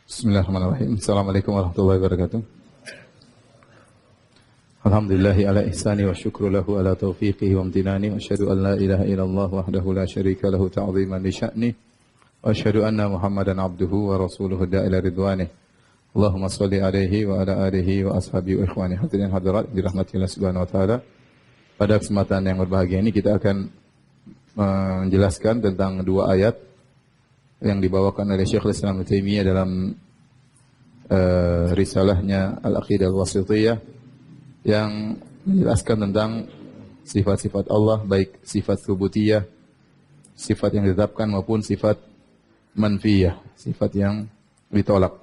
Bismillahirrahmanirrahim. Assalamualaikum warahmatullahi wabarakatuh. Alhamdulillahi ala ihsani wa syukru lahu ala taufiqihi wa amtinani. Wa asyhadu an la ilaha illallah wahdahu la syarika lahu ta'ziman li sya'ni. Wa asyhadu anna Muhammadan abduhu wa rasuluhu da'ila ridwanih. Allahumma salli alaihi wa ala alihi wa ashabihi wa ikhwani hadirin hadirat dirahmatillah subhanahu wa ta'ala. Pada kesempatan yang berbahagia ini kita akan menjelaskan tentang dua ayat yang dibawakan oleh Syekhul Islam Ibnu Taimiyah dalam risalahnya Al-Aqidah Al-Wasithiyah yang menjelaskan tentang sifat-sifat Allah, baik sifat subutiyah, sifat yang ditetapkan maupun sifat manfiyah, sifat yang ditolak.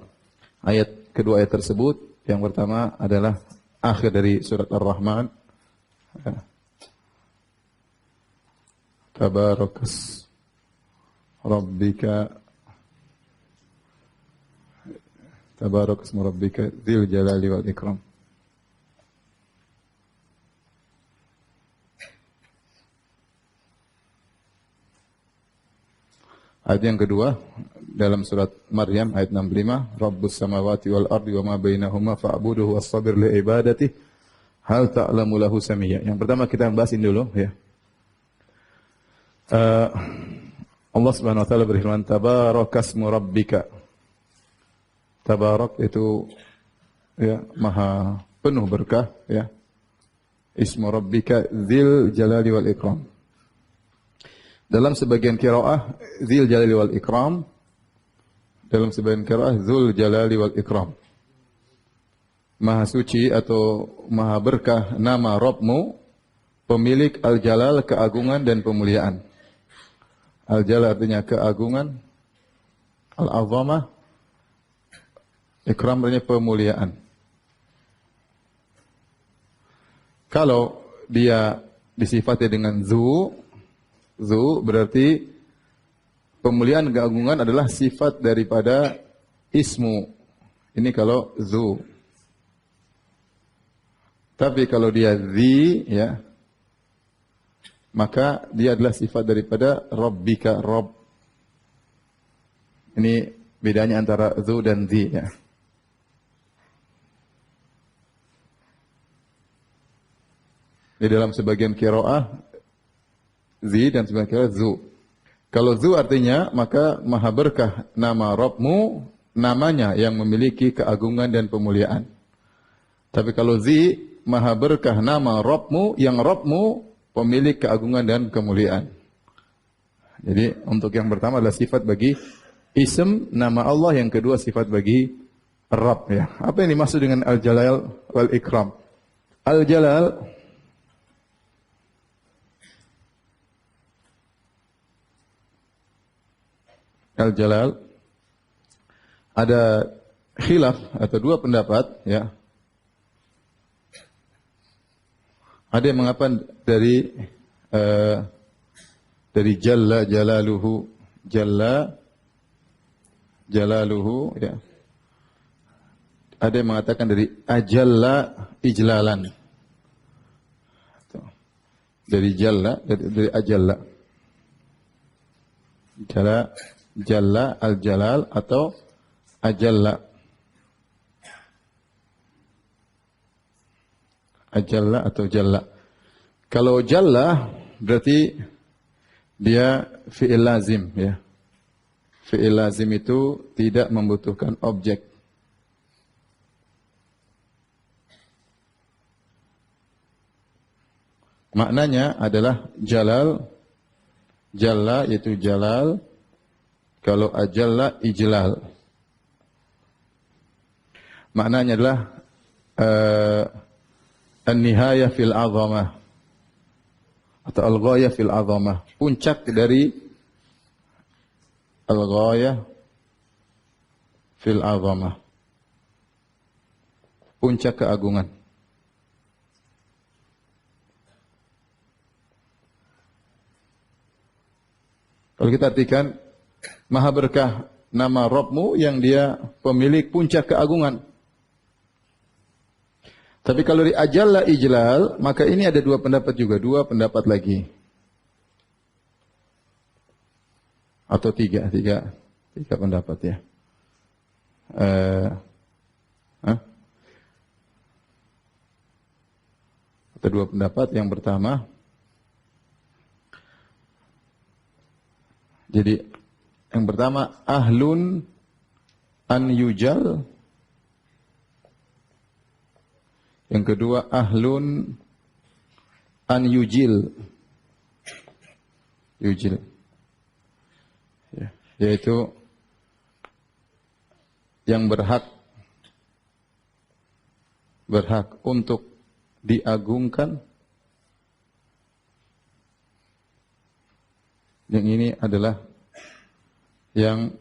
Kedua ayat tersebut, yang pertama adalah akhir dari surat Ar-Rahman. Tabarakas Rabbika Tabarakas Rabbika dzil jalali wal ikram. Ayat yang kedua dalam surat Maryam ayat 65, Rabbus samawati wal ardi wa ma bainahuma fa'buduhu wastabir li ibadatihi hal ta'lamu lahu samiyya. Yang pertama kita bahas ini dulu ya. Allah Subhanahu wa taala berfirman, Tabarakasmu Rabbika. Tabarak itu ya maha penuh berkah ya. Ismu Rabbika dzil jalali wal ikram. Dalam sebagian qiraah dzil jalali wal ikram, dalam sebagian qiraah dzul jalali wal ikram. Maha suci atau maha berkah nama Rabbmu, pemilik al-jalal keagungan dan pemuliaan. Al-jalal artinya keagungan, al-azamah, ikram artinya pemuliaan. Kalau dia disifati dengan zu berarti pemuliaan keagungan adalah sifat daripada ismu. Ini kalau zu. Tapi kalau dia zi ya, maka dia adalah sifat daripada Rabbika, Rabb. Ini bedanya antara zu dan zi ya. Di dalam sebagian qiraah zi dan sebagian qiraah zu. Kalau zu artinya maka maha berkah nama Rabbmu, namanya yang memiliki keagungan dan pemuliaan. Tapi kalau zi maha berkah nama Rabbmu, yang Rabbmu pemilik keagungan dan kemuliaan. Jadi untuk yang pertama adalah sifat bagi ism nama Allah, yang kedua sifat bagi Rabb ya. Apa yang dimaksud dengan al-jalal wal ikram? Al-jalal ada khilaf atau dua pendapat ya. Ada yang mengatakan dari jalla jalaluhu, jalla jalaluhu ya. Ada yang mengatakan dari ajalla ijlalan. Dari jalla, dari ajalla. Jalla al-jalal atau ajalla. Ajalla atau jalla. Kalau jalla berarti dia fi'il lazim ya. Fi'il lazim itu tidak membutuhkan objek. Maknanya adalah jalal, jalla yaitu jalal. Kalau ajalla ijlal. Maknanya adalah an-nihayah fil azamah atau al-ghayah fil azamah, puncak dari al-ghayah fil azamah, puncak keagungan. Kalau kita artikan maha berkah nama Rabbmu yang dia pemilik puncak keagungan. Tapi kalau di ajalla ijlal, maka ini ada dua pendapat juga, dua pendapat lagi. Atau tiga pendapat ya. eh, hah? Ada dua pendapat. Yang pertama, jadi yang pertama ahlun an yujal, yang kedua ahlun an yujil. Yujil, ya, yaitu yang berhak untuk diagungkan. Yang ini adalah yang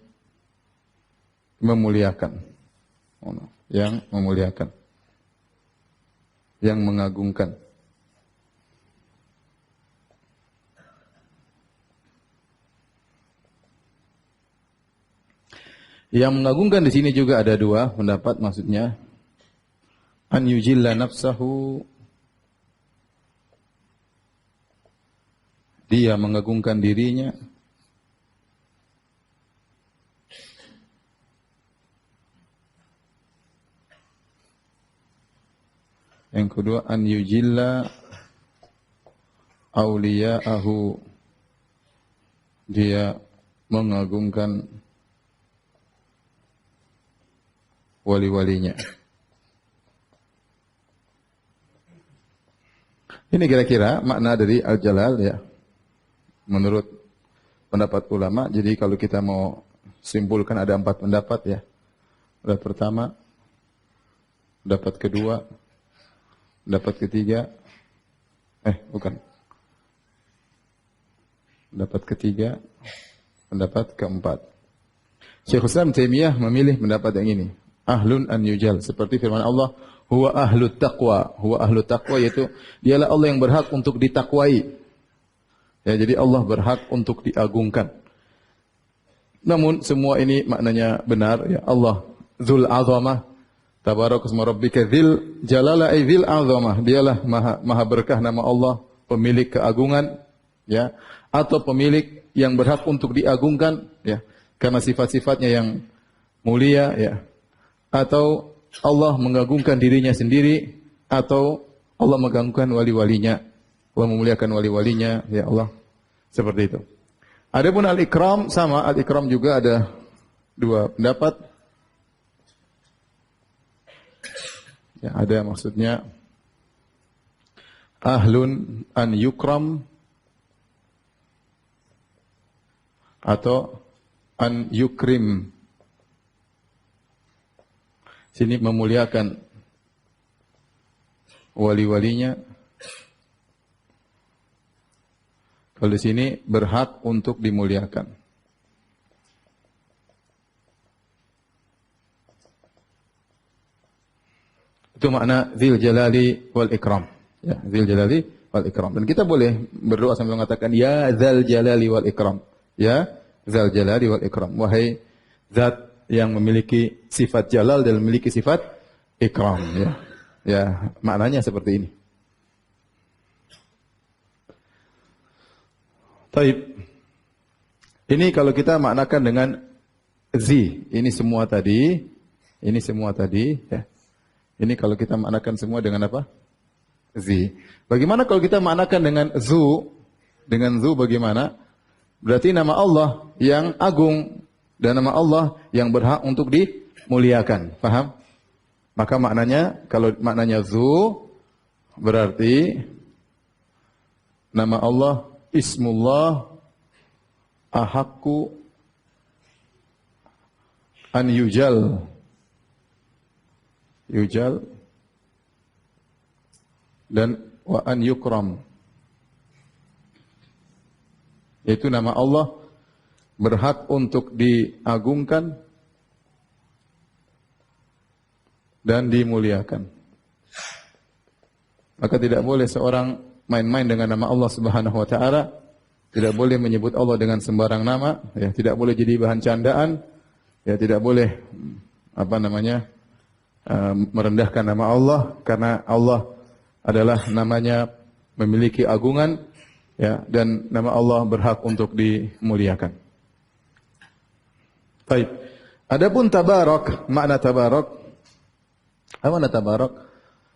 memuliakan, yang memuliakan, yang mengagungkan. Yang mengagungkan di sini juga ada dua pendapat, maksudnya an yujilla nafsahu, dia mengagungkan dirinya, yang kedua an yujilla auliya'ahu, dia mengagungkan wali-walinya. Ini kira-kira makna dari al-jalal ya, menurut pendapat ulama. Jadi kalau kita mau simpulkan ada 4 pendapat ya. Pendapat pertama, pendapat kedua, pendapat ketiga, pendapat ketiga, pendapat keempat. Syekhul Islam Taimiyah memilih pendapat yang ini, ahlun an yujal, seperti firman Allah, huwa ahlut taqwa. Huwa ahlut taqwa, yaitu dialah Allah yang berhak untuk ditakwai. Ya, jadi Allah berhak untuk diagungkan. Namun semua ini maknanya benar ya. Allah Dzul Azamah, tabarakasma rabbika dzil jalala ay dzil azamah. Dialah maha berkah nama Allah, pemilik keagungan ya, atau pemilik yang berhak untuk diagungkan ya, karena sifat-sifatnya yang mulia ya. Atau Allah mengagungkan dirinya sendiri, atau Allah mengagungkan wali-walinya, Allah memuliakan wali-walinya, ya Allah. Seperti itu. Adapun al-ikram, sama, al-ikram juga ada 2 pendapat. Ya, ada maksudnya ahlun an yukram atau an yukrim. Sini memuliakan wali-walinya. Kalau di sini berhak untuk dimuliakan. Itu makna Dzil Jalali wal Ikram. Ya, Dzil Jalali wal Ikram. Dan kita boleh berdoa sambil mengatakan ya Dzal Jalali wal Ikram. Ya Dzal Jalali wal Ikram. Wahai zat yang memiliki sifat jalal dan memiliki sifat ikram ya. Ya, maknanya seperti ini. Taib. Ini kalau kita maknakan dengan zi, ini semua tadi ya. Ini kalau kita maknakan semua dengan apa? Zi. Bagaimana kalau kita maknakan dengan zu? Dengan zu bagaimana? Berarti nama Allah yang agung dan nama Allah yang berhak untuk dimuliakan. Paham? Maka maknanya, kalau maknanya zu, berarti nama Allah, Ismullah, ahaqqu an yujal. Yujal. Dan wa an yukram. Yaitu nama Allah berhak untuk diagungkan dan dimuliakan. Maka tidak boleh seorang main-main dengan nama Allah Subhanahu wa taala, tidak boleh menyebut Allah dengan sembarang nama, ya, tidak boleh jadi bahan candaan, ya, tidak boleh merendahkan nama Allah, karena Allah adalah namanya memiliki agungan, ya, dan nama Allah berhak untuk dimuliakan. Baik. Adapun tabarak, makna tabarak, apa makna tabarak?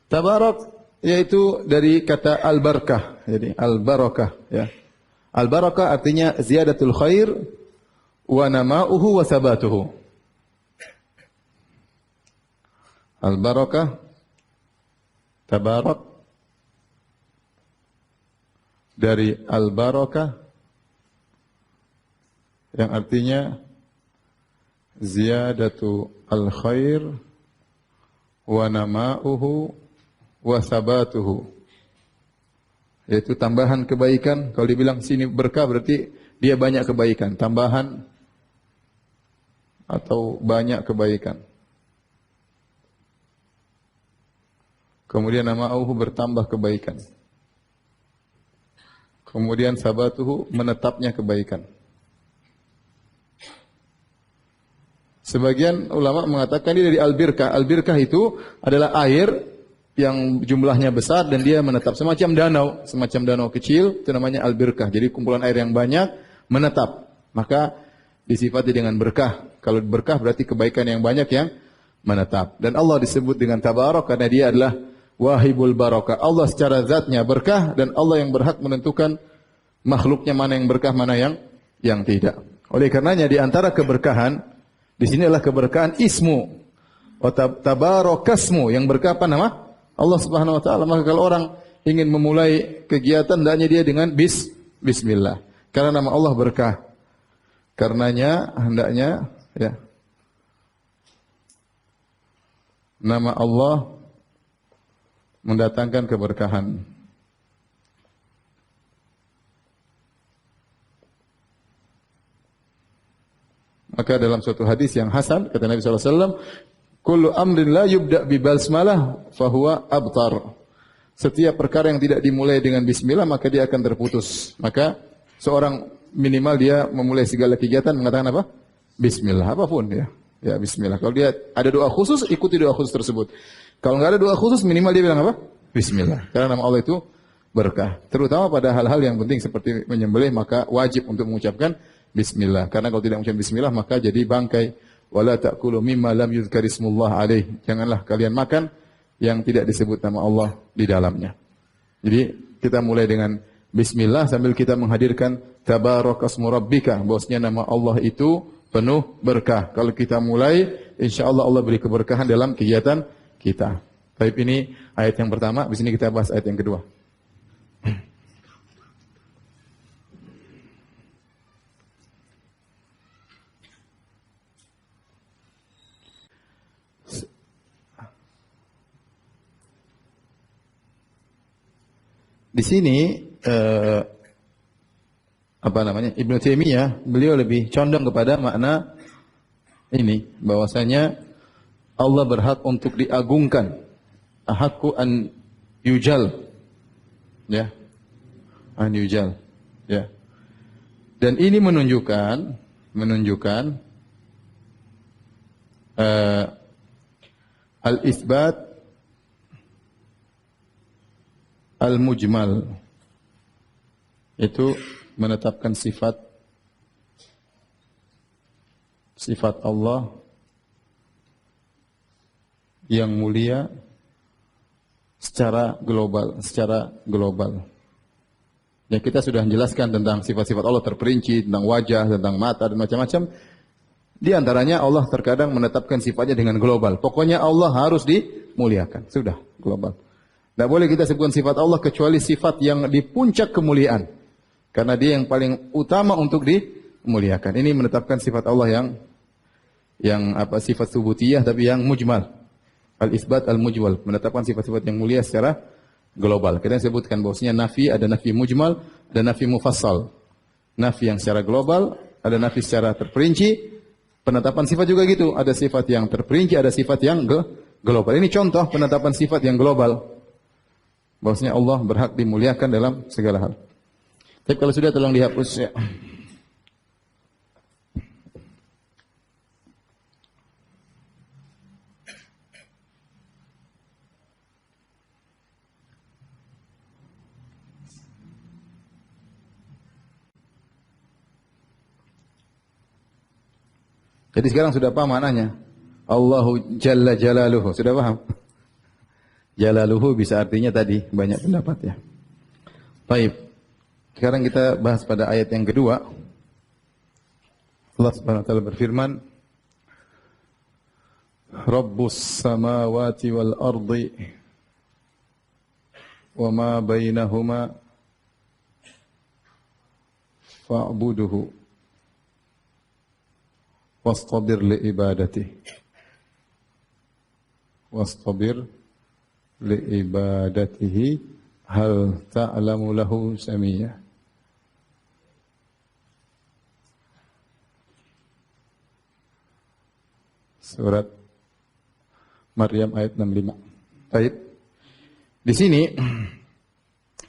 Tabarak yaitu dari kata al-barakah. Jadi al-barakah ya. Al-barakah artinya ziyadatul khair wa nama'uhu wa sabatuhu. Al-barakah tabarak dari al-barakah yang artinya ziyadatu al-khair wa nama'uhu wa sabatuhu, yaitu tambahan kebaikan. Kalau dibilang sini berkah berarti dia banyak kebaikan, tambahan atau banyak kebaikan. Kemudian nama'uhu bertambah kebaikan. Kemudian sabatuhu menetapnya kebaikan. Sebagian ulama mengatakan ini dari al-birkah. Al-birkah itu adalah air yang jumlahnya besar dan dia menetap semacam danau kecil, itu namanya al-birkah. Jadi kumpulan air yang banyak menetap, maka disifati dengan berkah. Kalau berkah berarti kebaikan yang banyak yang menetap. Dan Allah disebut dengan tabarak karena dia adalah wahibul barakah. Allah secara zatnya berkah dan Allah yang berhak menentukan makhluknya mana yang berkah, mana yang tidak. Oleh karenanya di antara keberkahan di sini adalah keberkahan ismu. Wa tabarakasmu, yang berkah apa nama? Allah Subhanahu wa taala. Maka kalau orang ingin memulai kegiatan hendaknya dia dengan bismillah. Karena nama Allah berkah. Karenanya hendaknya ya nama Allah mendatangkan keberkahan. Maka dalam suatu hadis yang hasan kata Nabi sallallahu alaihi wasallam, kullu amrin la yubda bi basmalah fahuwa abtar. Setiap perkara yang tidak dimulai dengan bismillah maka dia akan terputus. Maka seorang minimal dia memulai segala kegiatan mengatakan apa? Bismillah, apapun ya. Ya bismillah. Kalau dia ada doa khusus, ikuti doa khusus tersebut. Kalau enggak ada doa khusus, minimal dia bilang apa? Bismillah. Karena nama Allah itu berkah. Terutama pada hal-hal yang penting seperti menyembelih, maka wajib untuk mengucapkan bismillah. Karena kalau tidak mengucapkan bismillah maka jadi bangkai. Wala ta'kulu mimma lam yuzkarismullah alaih. Janganlah kalian makan yang tidak disebut nama Allah di dalamnya. Jadi kita mulai dengan bismillah sambil kita menghadirkan tabarakasmu rabbika. Bahwasanya nama Allah itu penuh berkah. Kalau kita mulai, insyaallah Allah beri keberkahan dalam kegiatan kita. Baik, ini ayat yang pertama, di sini kita bahas ayat yang kedua. Di sini apa namanya? Ibnu Taimiyah beliau lebih condong kepada makna ini, bahwasanya Allah berhak untuk diagungkan. Ahakku an yujal. Ya. An yujal. Ya. Dan ini menunjukkan al-isbat al-mujmal, itu menetapkan sifat Allah yang mulia secara global. Ya, kita sudah menjelaskan tentang sifat-sifat Allah terperinci, tentang wajah, tentang mata dan macam-macam. Di antaranya Allah terkadang menetapkan sifatnya dengan global. Pokoknya Allah harus dimuliakan. Sudah, global. Tidak boleh kita sebutkan sifat Allah kecuali sifat yang di puncak kemuliaan. Karena dia yang paling utama untuk dimuliakan. Ini menetapkan sifat Allah yang sifat subutiyah tapi yang mujmal. Al-isbat al-mujmal, menetapkan sifat-sifat yang mulia secara global. Kita sebutkan bahwasanya nafi, ada nafi mujmal, ada nafi mufassal. Nafi yang secara global, ada nafi secara terperinci. Penetapan sifat juga gitu, ada sifat yang terperinci, ada sifat yang global. Ini contoh penetapan sifat yang global. Bahwasanya Allah berhak dimuliakan dalam segala hal. Tapi kalau sudah tolong dihapus ya. Jadi sekarang sudah paham maknanya. Allahu Jalla Jalaluhu. Sudah paham? Jalaluhu bisa artinya tadi, banyak pendapat ya. Baik. Sekarang kita bahas pada ayat yang kedua. Allah Subhanahu wa taala berfirman, Rabbus samawati wal ardi wa ma bainahuma fa'buduhu wastabir li ibadatihi hal ta'lamu lahu samiyya. Surat Maryam ayat 65. Baik. Di sini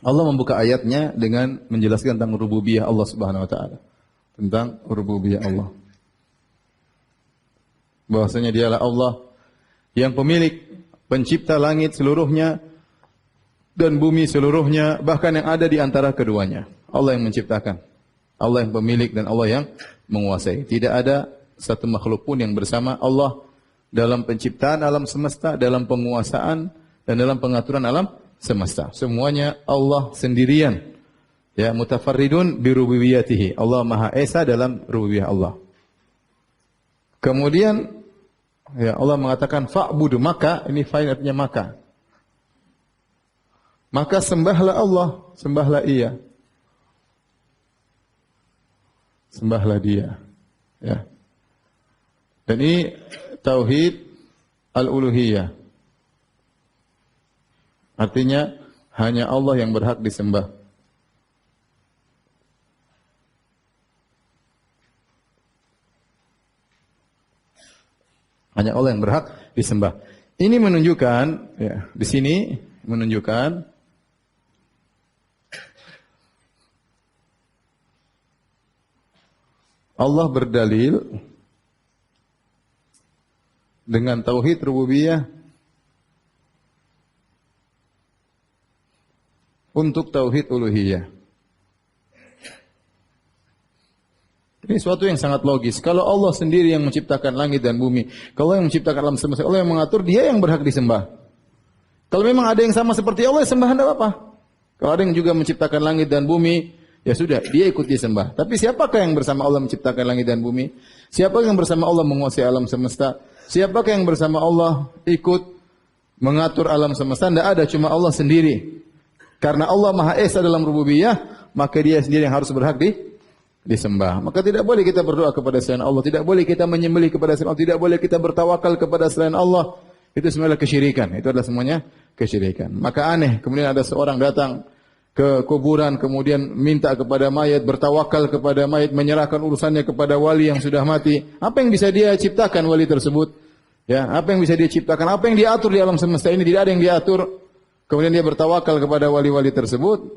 Allah membuka ayatnya dengan menjelaskan tentang rububiyah Allah Subhanahu wa taala. Tentang rububiyah Allah. Bahwasanya dialah Allah yang pemilik, pencipta langit seluruhnya dan bumi seluruhnya, bahkan yang ada di antara keduanya. Allah yang menciptakan. Allah yang pemilik dan Allah yang menguasai. Tidak ada satu makhluk pun yang bersama Allah dalam penciptaan alam semesta, dalam penguasaan dan dalam pengaturan alam semesta. Semuanya Allah sendirian. Ya, mutafarridun bi rububiyyatihi. Allah Maha Esa dalam rububiyah Allah. Kemudian ya Allah mengatakan fa'budu, maka ini fa'il artinya maka. Maka sembahlah Allah, sembahlah Ia. Sembahlah Dia. Ya. Dan ini tauhid al-uluhiyah. Artinya hanya Allah yang berhak disembah. Hanya Allah yang berhak disembah. Ini menunjukkan, ya, di sini menunjukkan Allah berdalil dengan tauhid rububiyah untuk tauhid uluhiyah. Ini suatu yang sangat logis. Kalau Allah sendiri yang menciptakan langit dan bumi, kalau yang menciptakan alam semesta, Allah yang mengatur, Dia yang berhak disembah. Kalau memang ada yang sama seperti Allah, sembah tidak apa-apa. Kalau ada yang juga menciptakan langit dan bumi, ya sudah, Dia ikut disembah. Tapi siapakah yang bersama Allah menciptakan langit dan bumi? Siapakah yang bersama Allah menguasai alam semesta? Siapakah yang bersama Allah ikut mengatur alam semesta? Tidak ada, cuma Allah sendiri. Karena Allah Maha Esa dalam rububiyah, maka Dia sendiri yang harus berhak disembah. Maka tidak boleh kita berdoa kepada selain Allah, tidak boleh kita menyembelih kepada selain Allah, tidak boleh kita bertawakal kepada selain Allah. Itu semuanya kesyirikan. Itu adalah semuanya kesyirikan. Maka aneh, kemudian ada seorang datang ke kuburan, kemudian minta kepada mayat, bertawakal kepada mayat, menyerahkan urusannya kepada wali yang sudah mati. Apa yang bisa dia ciptakan wali tersebut? Ya, apa yang bisa dia ciptakan? Apa yang diatur di alam semesta ini? Tidak ada yang diatur. Kemudian dia bertawakal kepada wali-wali tersebut,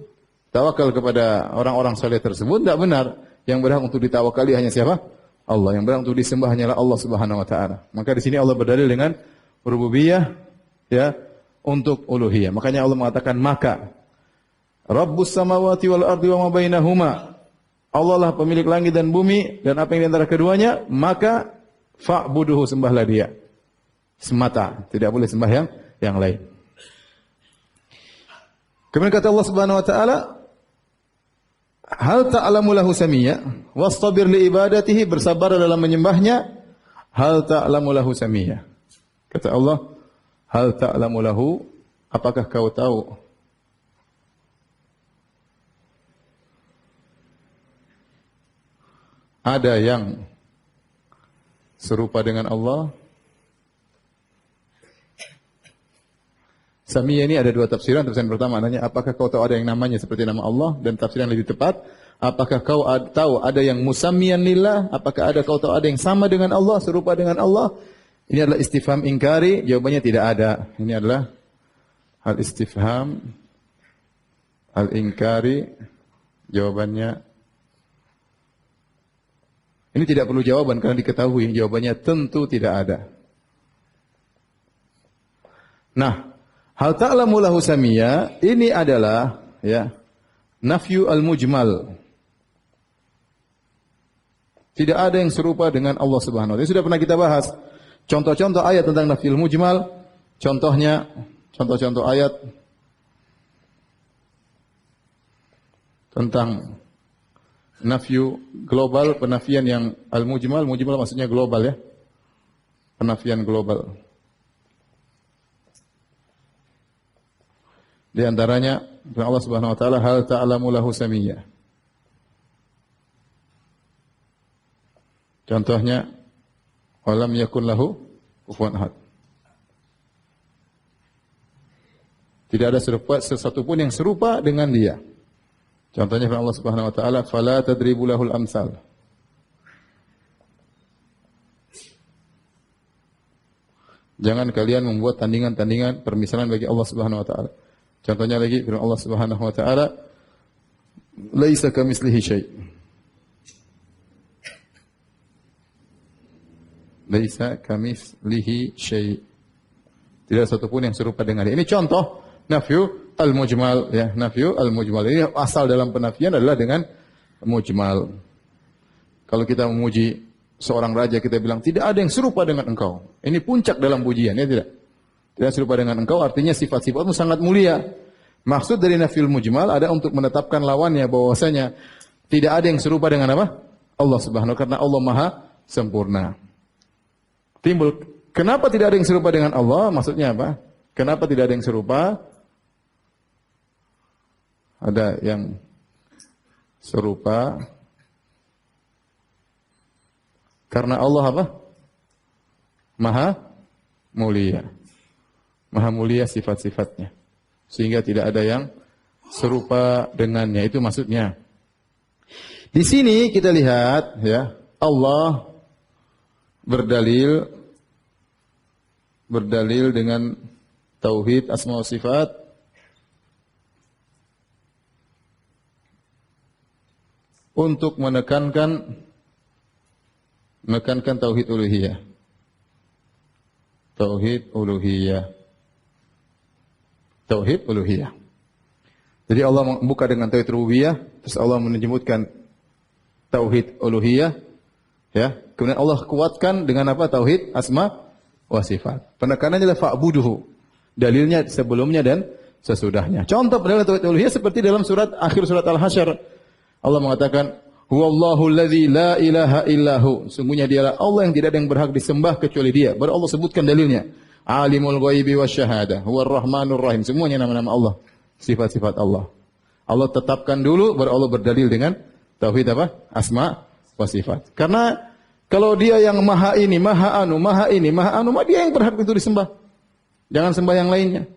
tawakal kepada orang-orang saleh tersebut, tidak benar. Yang berhak untuk ditawakali hanya siapa? Allah. Yang berhak untuk disembah hanyalah Allah Subhanahu wa taala. Maka di sini Allah berdalil dengan rububiyah, ya, untuk uluhiyah. Makanya Allah mengatakan maka Rabbus samawati wal ardi wa ma bainahuma. Allah lah pemilik langit dan bumi dan apa yang di antara keduanya, maka fa'buduhu, sembahlah Dia semata, tidak boleh sembah yang lain. Kemudian kata Allah Subhanahu wa taala, hal ta'lamu lahu samiyya wastabir li ibadatihi, bersabar dalam menyembahnya, hal ta'lamu lahu samiyya. Kata Allah, hal ta'lamu lahu, apakah kau tahu ada yang serupa dengan Allah? Samiyya ini ada dua tafsiran. Tafsiran pertama nanya, apakah kau tahu ada yang namanya seperti nama Allah? Dan tafsiran lebih tepat, apakah kau tahu ada yang musammiyan lillah? Apakah kau tahu ada yang sama dengan Allah, serupa dengan Allah? Ini adalah istifham ingkari, jawabannya tidak ada. Ini adalah hal istifham al-ingkari, jawabannya ini tidak perlu jawaban karena diketahui, jawabannya tentu tidak ada. Nah, hal ta'lamu lahu samiyya ini adalah, ya, nafyu al-mujmal. Tidak ada yang serupa dengan Allah Subhanahu wa taala. Ini sudah pernah kita bahas. Contoh-contoh ayat tentang nafyul mujmal, contohnya contoh-contoh ayat tentang nafyu global, penafian yang al-mujmal, mujmal maksudnya global ya. Penafian global. Di antaranya Allah Subhanahu wa taala hal ta'lamu lahu samiyya. Contohnya walam yakun lahu kufuwan ahad. Tidak ada sesuatu pun yang serupa dengan dia. Contohnya firman Allah Subhanahu wa taala fala tadribu lahul amsal. Jangan kalian membuat tandingan-tandingan permisalan bagi Allah Subhanahu wa taala. Contohnya lagi firman Allah Subhanahu wa taala laisa kamitslihi syai'. Laisa kamitslihi syai'. Tidak satu pun yang serupa dengan dia. Ini contoh nafyu al-mujmal ya, nafyu al-mujmal. Ini asal dalam penafian adalah dengan mujmal. Kalau kita memuji seorang raja kita bilang tidak ada yang serupa dengan engkau. Ini puncak dalam pujian ya tidak. Tidak serupa dengan engkau artinya sifat-sifatmu sangat mulia. Maksud dari nafyul mujmal ada untuk menetapkan lawannya bahwasanya tidak ada yang serupa dengan apa? Allah Subhanahu karena Allah Maha sempurna. Timbul kenapa tidak ada yang serupa dengan Allah? Maksudnya apa? Kenapa tidak ada yang serupa? Ada yang serupa karena Allah apa? Maha mulia. Maha mulia sifat-sifatnya. Sehingga tidak ada yang serupa dengannya. Itu maksudnya. Di sini kita lihat ya, Allah berdalil dengan tauhid asma wa sifat untuk menekankan tauhid uluhiyah. Tauhid uluhiyah. Tauhid uluhiyah. Jadi Allah membuka dengan tauhid rububiyah, terus Allah menyebutkan tauhid uluhiyah, ya. Kemudian Allah kuatkan dengan apa? Tauhid asma wa sifat. Penekanannya adalah fa'buduhu. Dalilnya sebelumnya dan sesudahnya. Contoh pendalam tauhid uluhiyah seperti dalam akhir surat Al-Hasyr. Allah mengatakan, "Huwallahu alladzi la ilaha illahu." Sungguhnya dialah Allah yang tidak ada yang berhak disembah kecuali Dia. Baru Allah sebutkan dalilnya. Alimul ghaibi wasyahadah, huwar rahmanur rahim. Semuanya nama-nama Allah, sifat-sifat Allah. Allah tetapkan dulu baru Allah berdalil dengan tauhid apa? Asma wa sifat. Karena kalau Dia yang maha ini, maha anu, maka Dia yang berhak itu disembah. Jangan sembah yang lainnya.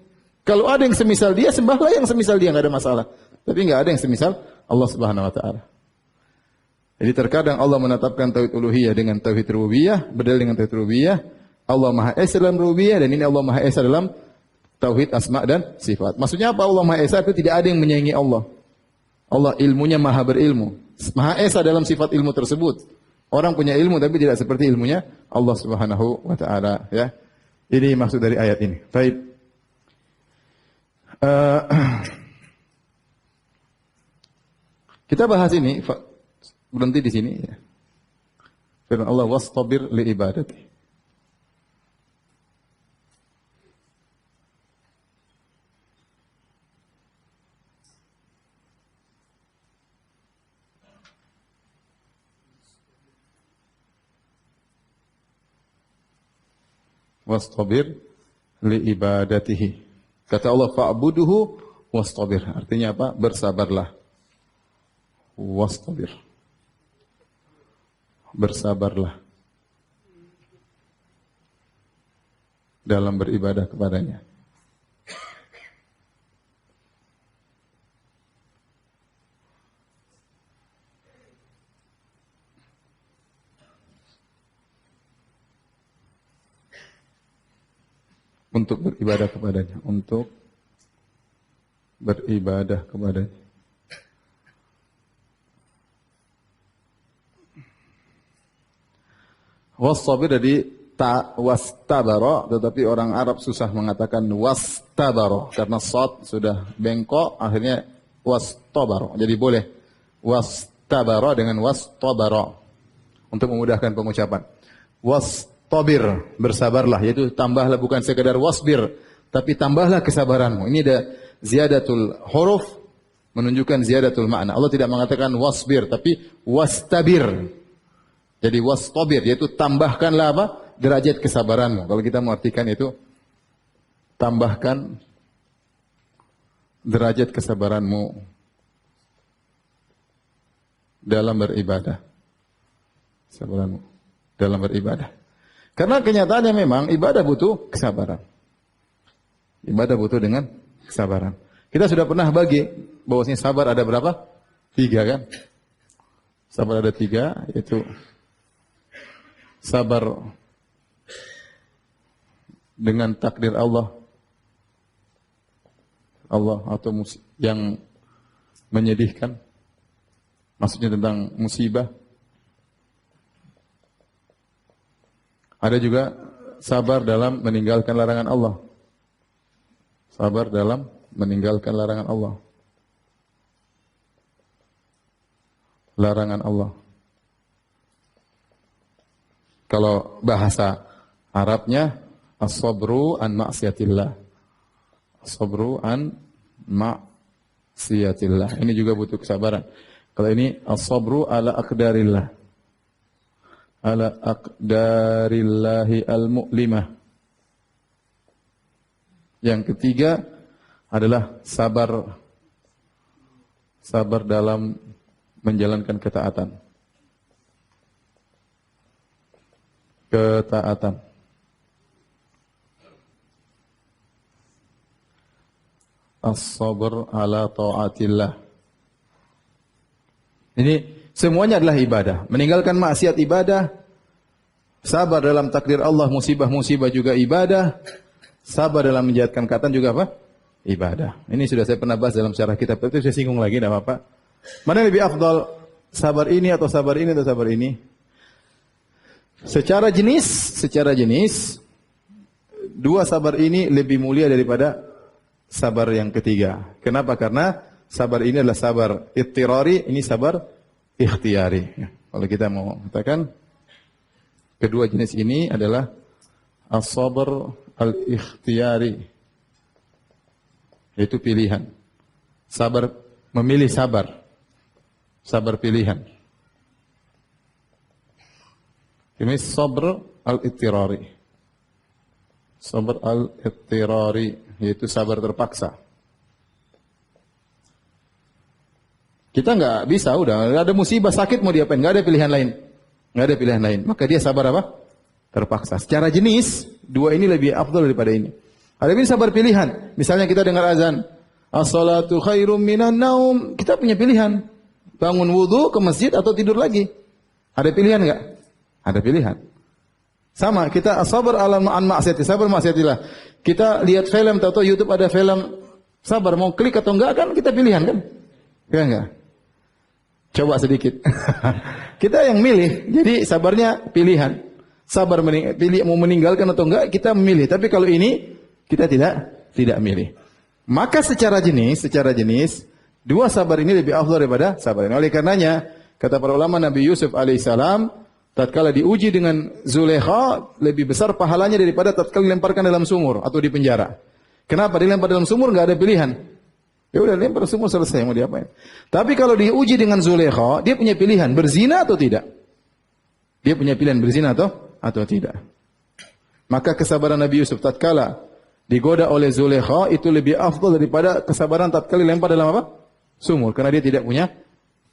Kalau ada yang semisal Dia, sembahlah yang semisal Dia, enggak ada masalah. Tapi enggak ada yang semisal Allah Subhanahu wa taala. Jadi terkadang Allah menetapkan tauhid uluhiyah dengan tauhid rububiyah, berdalil dengan tauhid rububiyah. Allah Maha Esa dalam rububiyah dan ini Allah Maha Esa dalam tauhid asma dan sifat. Maksudnya apa Allah Maha Esa itu tidak ada yang menyaingi Allah. Allah ilmunya maha berilmu. Maha Esa dalam sifat ilmu tersebut. Orang punya ilmu tapi tidak seperti ilmunya Allah Subhanahu wa taala, ya. Ini maksud dari ayat ini. Baik. Kita bahas ini berhenti di sini ya. Firman Allah wastabir li ibadati. Wastabir li ibadatihi. Kata Allah fa'buduhu wastabir. Artinya apa? Bersabarlah. Wastabir. Bersabarlah dalam beribadah kepadanya. Untuk beribadah kepadanya, untuk beribadah kepadanya. Wastabir dari ta wastabara, tetapi orang Arab susah mengatakan wastabara karena sad sudah bengkok, akhirnya wastabara. Jadi boleh wastabara dengan wastabara. untuk memudahkan pengucapan. Wastabir, bersabarlah, yaitu tambahlah bukan sekedar wasbir, tapi tambahlah kesabaranmu. Ini ada ziyadatul huruf menunjukkan ziyadatul makna. Allah tidak mengatakan wasbir, tapi wastabir. Jadi wastabir, yaitu tambahkanlah apa? Derajat kesabaranmu. Kalau kita mengartikan itu, tambahkan derajat kesabaranmu dalam beribadah. Kesabaranmu dalam beribadah. Karena kenyataannya memang ibadah butuh kesabaran. Ibadah butuh dengan kesabaran. Kita sudah pernah bagi bahwasanya sabar ada berapa? 3 kan? Sabar ada 3, yaitu sabar dengan takdir Allah atau yang menyedihkan, maksudnya tentang musibah. Ada juga sabar dalam meninggalkan larangan Allah. Sabar dalam meninggalkan larangan Allah. Larangan Allah. Kalau bahasa Arabnya as-sabru an ma'siyatillah. As-sabru an ma'siyatillah. Ini juga butuh kesabaran. Kalau ini as-sabru ala aqdarillah. Ala aqdarillahi al-mu'limah. Yang ketiga adalah sabar dalam menjalankan ketaatan. Ketaatan. As-sabr ala ta'atillah. Ini semuanya adalah ibadah. Meninggalkan maksiat ibadah. Sabar dalam takdir Allah, musibah-musibah juga ibadah. Sabar dalam menjalankan ketaatan juga apa? Ibadah. Ini sudah saya pernah bahas dalam syarah kitab, tapi saya singgung lagi, tidak apa-apa. Mana lebih afdal? Sabar ini atau sabar ini atau sabar ini? Secara jenis, 2 sabar ini lebih mulia daripada sabar yang ketiga. Kenapa? Karena sabar ini adalah sabar ittirari, ini sabar ikhtiyari. Kalau kita mau katakan, kedua jenis ini adalah as-sabr al-ikhtiyari, yaitu pilihan. Sabar, memilih sabar. Sabar pilihan. Ini sabr al-ittirari. Sabr al-ittirari, yaitu sabar terpaksa. Kita nggak bisa, udah ada musibah, sakit, mau diapain? Nggak ada pilihan lain. Nggak ada pilihan lain. Maka dia sabar apa? Terpaksa. Secara jenis, 2 ini lebih afdal daripada ini. Ada ini sabar pilihan. Misalnya kita dengar azan, as-salatu khairum minan naum. Kita punya pilihan. Bangun wudu ke masjid atau tidur lagi. Ada pilihan nggak? Ada pilihan. Sama, kita sabar alam an maksiati, sabar maksiatillah. Kita lihat film atau YouTube ada film, sabar mau klik atau enggak kan kita pilihan kan? Ya enggak? Coba sedikit. Kita yang milih. Jadi sabarnya pilihan. Sabar pilih mau meninggalkan atau enggak kita memilih. Tapi kalau ini kita tidak milih. Maka secara jenis 2 sabar ini lebih afdal daripada sabar ini. Oleh karenanya kata para ulama, Nabi Yusuf alaihissalam tatkala diuji dengan Zulaikha lebih besar pahalanya daripada tatkala dilemparkan dalam sumur atau di penjara. Kenapa? Dilempar dalam sumur enggak ada pilihan. Ya udah lempar sumur selesai, mau diapain. Tapi kalau diuji dengan Zulaikha, dia punya pilihan berzina atau tidak. Dia punya pilihan berzina atau tidak. Maka kesabaran Nabi Yusuf tatkala digoda oleh Zulaikha itu lebih afdal daripada kesabaran tatkala dilempar dalam apa? Sumur, karena dia tidak punya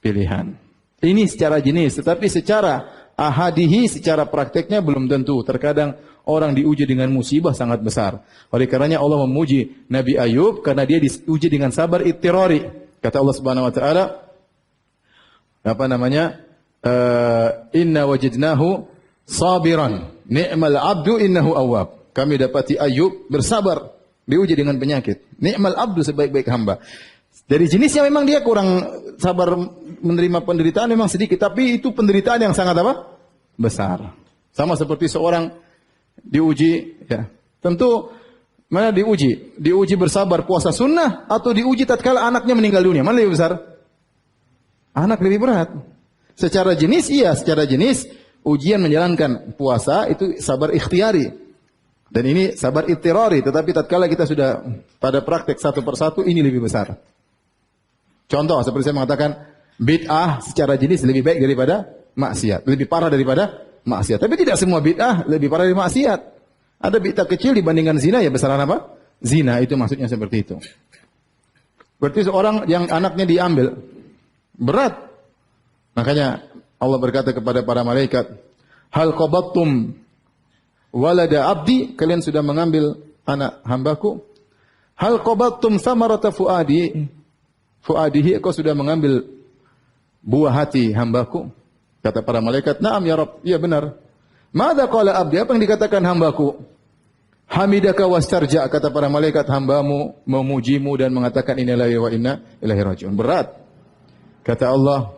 pilihan. Ini secara jenis, tetapi secara ahadihi, secara prakteknya belum tentu. Terkadang orang diuji dengan musibah sangat besar. Oleh karenanya Allah memuji Nabi Ayub karena dia diuji dengan sabar ittirari. Kata Allah Subhanahu wa taala, inna wajadnahu sabiran, ni'mal abdu innahu awwab. Kami dapati Ayub bersabar, diuji dengan penyakit. Ni'mal abdu, sebaik-baik hamba. Dari jenisnya memang dia kurang sabar menerima penderitaan memang sedikit, tapi itu penderitaan yang sangat apa? Besar. Sama seperti seorang diuji, ya. Tentu mana diuji? Diuji bersabar puasa sunnah atau diuji tatkala anaknya meninggal dunia? Mana lebih besar? Anak lebih berat. Secara jenis iya, secara jenis ujian menjalankan puasa itu sabar ikhtiari. Dan ini sabar ittirari, tetapi tatkala kita sudah pada praktek satu persatu ini lebih besar. Contoh seperti saya mengatakan bid'ah secara jenis lebih baik daripada maksiat, lebih parah daripada maksiat. Tapi tidak semua bid'ah lebih parah dari maksiat. Ada bid'ah kecil dibandingkan zina ya besaran apa? Zina, itu maksudnya seperti itu. Berarti seorang yang anaknya diambil berat. Makanya Allah berkata kepada para malaikat, "Hal qabattum walada abdi?" Kalian sudah mengambil anak hambaku? "Hal qabattum samarata fuadihi?" Kau sudah mengambil buah hati hambaku? Kata para malaikat, "Na'am ya Rabb." Iya benar. "Madza qala abdi?" Apa yang dikatakan hambaku? "Hamidaka wastarja." Kata para malaikat, hambamu memujimu dan mengatakan inna lillahi wa inna ilaihi raji'un. Berat. Kata Allah,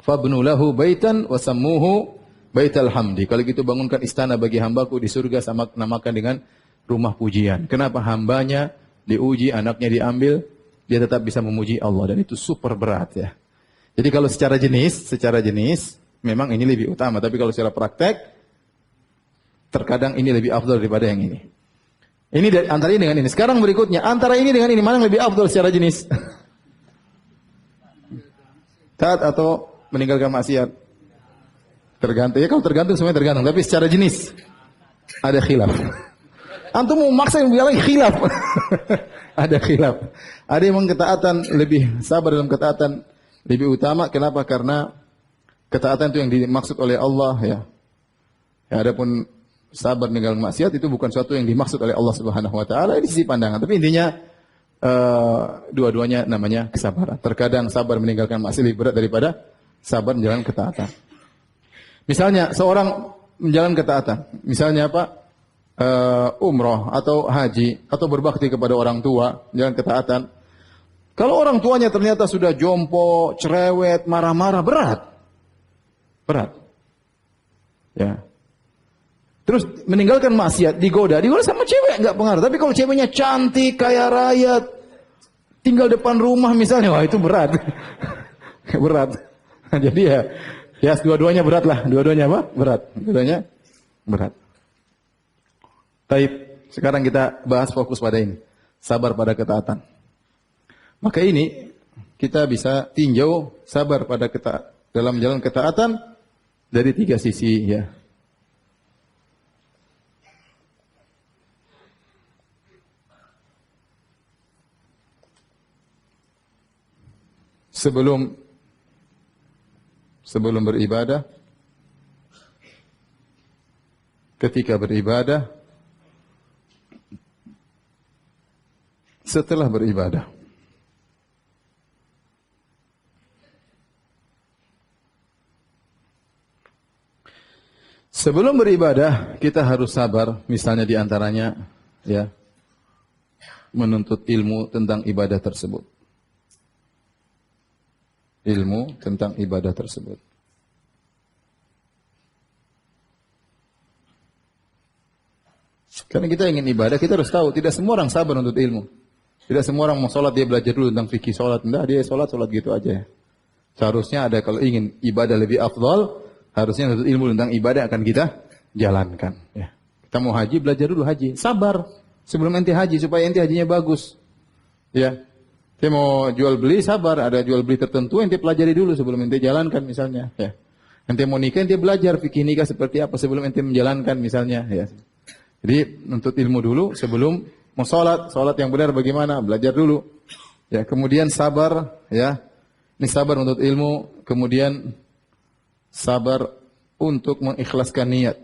"Fabnu lahu baitan wa sammuhu baital hamdi." Kalau gitu bangunkan istana bagi hambaku di surga, sama namakan dengan rumah pujian. Kenapa? Hambanya diuji, anaknya diambil, dia tetap bisa memuji Allah, dan itu super berat ya. Jadi kalau secara jenis memang ini lebih utama, tapi kalau secara praktek terkadang ini lebih afdal daripada yang ini. Ini antara ini dengan ini. Sekarang berikutnya, antara ini dengan ini mana yang lebih afdal secara jenis? Taat atau meninggalkan maksiat? Tergantung. Ya kalau tergantung semuanya tergantung. Tapi secara jenis ada khilaf. Antum mau maksa yang bilang khilaf. Ada khilaf. Ada yang ketaatan lebih sabar dalam ketaatan lebih utama. Kenapa? Karena ketaatan itu yang dimaksud oleh Allah ya. Ya, adapun sabar meninggalkan maksiat itu bukan sesuatu yang dimaksud oleh Allah Subhanahu wa taala. Ini sisi pandangan. Tapi intinya dua-duanya namanya kesabaran. Terkadang sabar meninggalkan maksiat lebih berat daripada sabar menjalankan ketaatan. Misalnya seorang menjalankan ketaatan, misalnya apa? Umroh atau haji atau berbakti kepada orang tua, menjalankan ketaatan. Kalau orang tuanya ternyata sudah jompo, cerewet, marah-marah, berat. Ya. Terus meninggalkan maksiat, digoda sama cewek nggak pengaruh. Tapi kalau ceweknya cantik, kaya raya, tinggal depan rumah misalnya, wah itu berat. Berat. Jadi ya dua-duanya berat lah. Dua-duanya apa? Berat. Dua-duanya berat. Baik, sekarang kita bahas fokus pada ini. Sabar pada ketaatan. Maka ini kita bisa tinjau sabar pada dalam jalan ketaatan dari 3 sisi ya. Sebelum beribadah, ketika beribadah, setelah beribadah. Sebelum beribadah, kita harus sabar, misalnya di antaranya ya, menuntut ilmu tentang ibadah tersebut. Ilmu tentang ibadah tersebut. Karena kita ingin ibadah, kita harus tahu, tidak semua orang sabar untuk ilmu. Tidak semua orang mau sholat, dia belajar dulu tentang fikih sholat. Tidak, dia sholat gitu aja. Seharusnya ada, kalau ingin ibadah lebih afdal, harusnya untuk ilmu tentang ibadah akan kita jalankan. Ya. Kita mau haji, belajar dulu haji. Sabar sebelum ente haji, supaya ente hajinya bagus. Ya. Ente mau jual beli, sabar. Ada jual beli tertentu, ente pelajari dulu sebelum ente jalankan misalnya. Ya. Ente mau nikah, ente belajar fikih nikah seperti apa sebelum ente menjalankan misalnya. Ya. Jadi untuk ilmu dulu sebelum mau sholat yang benar bagaimana, belajar dulu. Ya, kemudian sabar, ya. Ini sabar untuk ilmu, kemudian sabar untuk mengikhlaskan niat.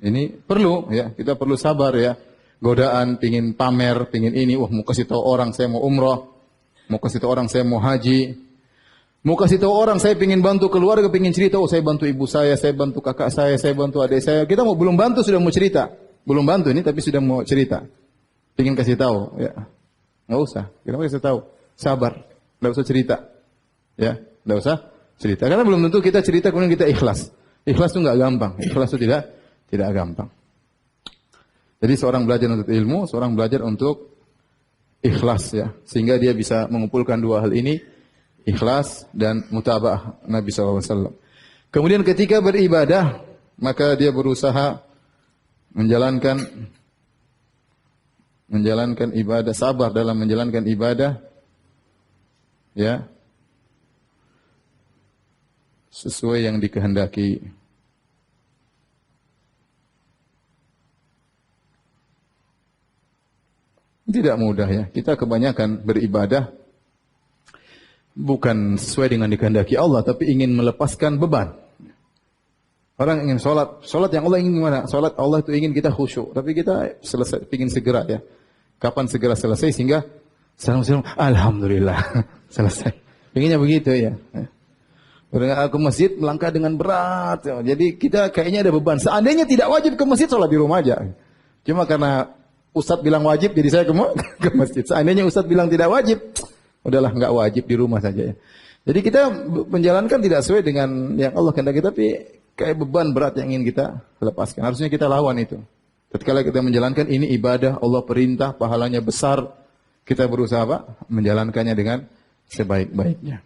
Ini perlu ya, kita perlu sabar ya. Godaan, pingin pamer, pingin ini, wah mau kasih tahu orang saya mau umroh, mau kasih tahu orang saya mau haji, mau kasih tahu orang saya pingin bantu keluarga, pingin cerita, oh saya bantu ibu saya bantu kakak saya bantu adik saya. Kita mau belum bantu sudah mau cerita, belum bantu ini tapi sudah mau cerita, pingin kasih tahu ya, nggak usah, kita mau kasih tahu, sabar, nggak usah cerita, ya, nggak usah cerita, karena belum tentu kita cerita kemudian kita ikhlas. Ikhlas itu nggak gampang, ikhlas itu tidak gampang. Jadi seorang belajar untuk ilmu, seorang belajar untuk ikhlas ya. Sehingga dia bisa mengumpulkan dua hal ini, ikhlas dan mutaba'ah Nabi SAW. Kemudian ketika beribadah, maka dia berusaha menjalankan ibadah, sabar dalam menjalankan ibadah ya sesuai yang dikehendaki. Tidak mudah ya. Kita kebanyakan beribadah bukan sesuai dengan dikehendaki Allah, tapi ingin melepaskan beban. Orang ingin sholat yang Allah ingin gimana? Sholat Allah itu ingin kita khusyuk, tapi kita selesai, ingin segera ya. Kapan segera selesai sehingga salam alhamdulillah selesai. Inginnya begitu ya. Berangkat ke masjid melangkah dengan berat. Jadi kita kayaknya ada beban. Seandainya tidak wajib ke masjid, sholat di rumah aja. Cuma karena Ustadz bilang wajib, jadi saya ke masjid. Seandainya Ustadz bilang tidak wajib, udahlah nggak wajib di rumah saja ya. Jadi kita menjalankan tidak sesuai dengan yang Allah kehendaki, tapi kayak beban berat yang ingin kita lepaskan. Harusnya kita lawan itu. Ketika kita menjalankan ini ibadah, Allah perintah, pahalanya besar, kita berusaha apa? Menjalankannya dengan sebaik-baiknya.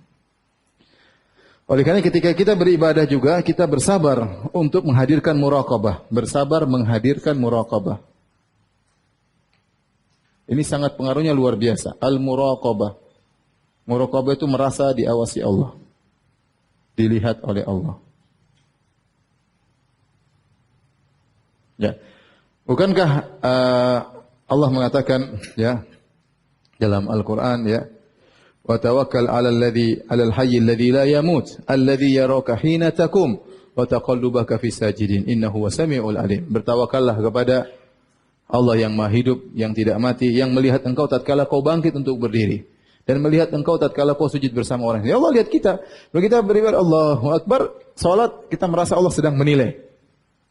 Oleh karena ketika kita beribadah juga, kita bersabar untuk menghadirkan muraqabah. Bersabar menghadirkan muraqabah. Ini sangat pengaruhnya luar biasa. Al-muraqabah. Muraqabah itu merasa diawasi Allah. Dilihat oleh Allah. Ya. Bukankah Allah mengatakan ya dalam Al-Qur'an ya, wa tawakkal 'alal hayy alladhi la yamut, alladhi yaraka hina takum wa taqallubaka fis sajidin, innahu wasami'ul alim. Bertawakallah kepada Allah yang Maha Hidup, yang tidak mati, yang melihat engkau tatkala kau bangkit untuk berdiri dan melihat engkau tatkala kau sujud bersama orang. Ya Allah lihat kita. Kalau kita beribadah Allahu Akbar, salat, kita merasa Allah sedang menilai.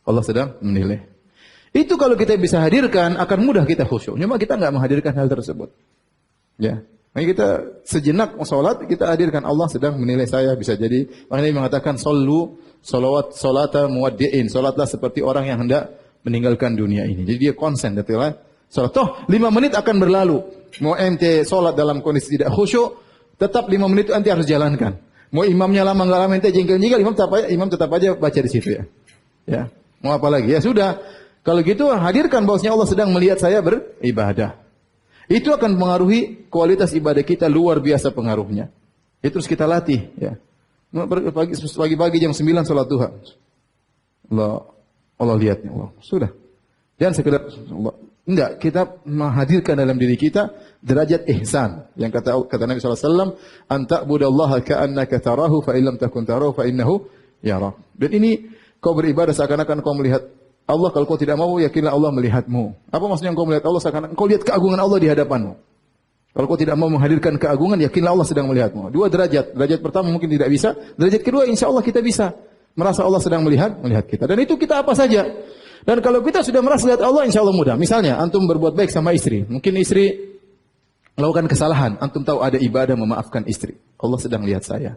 Allah sedang menilai. Itu kalau kita bisa hadirkan akan mudah kita khusyuk. Cuma kita enggak menghadirkan hal tersebut. Ya. Makanya kita sejenak salat kita hadirkan Allah sedang menilai saya, bisa jadi. Makanya mengatakan sallu salata muwaddi'in. Salatlah seperti orang yang hendak meninggalkan dunia ini. Jadi dia konsen, datanglah salat. Toh 5 menit akan berlalu. Mau ente salat dalam kondisi tidak khusyuk, tetap 5 menit itu ente harus jalankan. Mau imamnya lama enggak lama ente jengkel-jengkel, imam tetap aja baca di situ ya. Ya. Mau apa lagi? Ya sudah. Kalau gitu hadirkan bahwasanya Allah sedang melihat saya beribadah. Itu akan mengaruhi kualitas ibadah kita, luar biasa pengaruhnya. Itu terus kita latih ya. Pagi-pagi jam 9 salat duha. Allah lihatnya, Allah. Sudah. Jangan sekedar Allah. Enggak, kita menghadirkan dalam diri kita derajat ihsan. Yang kata Nabi SAW, anta budallaha ka'annaka tarahu fa illam takun tarahu fa innahu yara. Dan ini kau beribadah seakan-akan kau melihat Allah. Kalau kau tidak mau, yakinlah Allah melihatmu. Apa maksudnya kau melihat Allah seakan-akan kau lihat keagungan Allah di hadapanmu. Kalau kau tidak mau menghadirkan keagungan, yakinlah Allah sedang melihatmu. 2 derajat. Derajat pertama mungkin tidak bisa. Derajat kedua insya Allah kita bisa. Merasa Allah sedang melihat kita. Dan itu kita apa saja. Dan kalau kita sudah merasa lihat Allah, insya Allah mudah. Misalnya, antum berbuat baik sama istri. Mungkin istri melakukan kesalahan. Antum tahu ada ibadah memaafkan istri. Allah sedang lihat saya.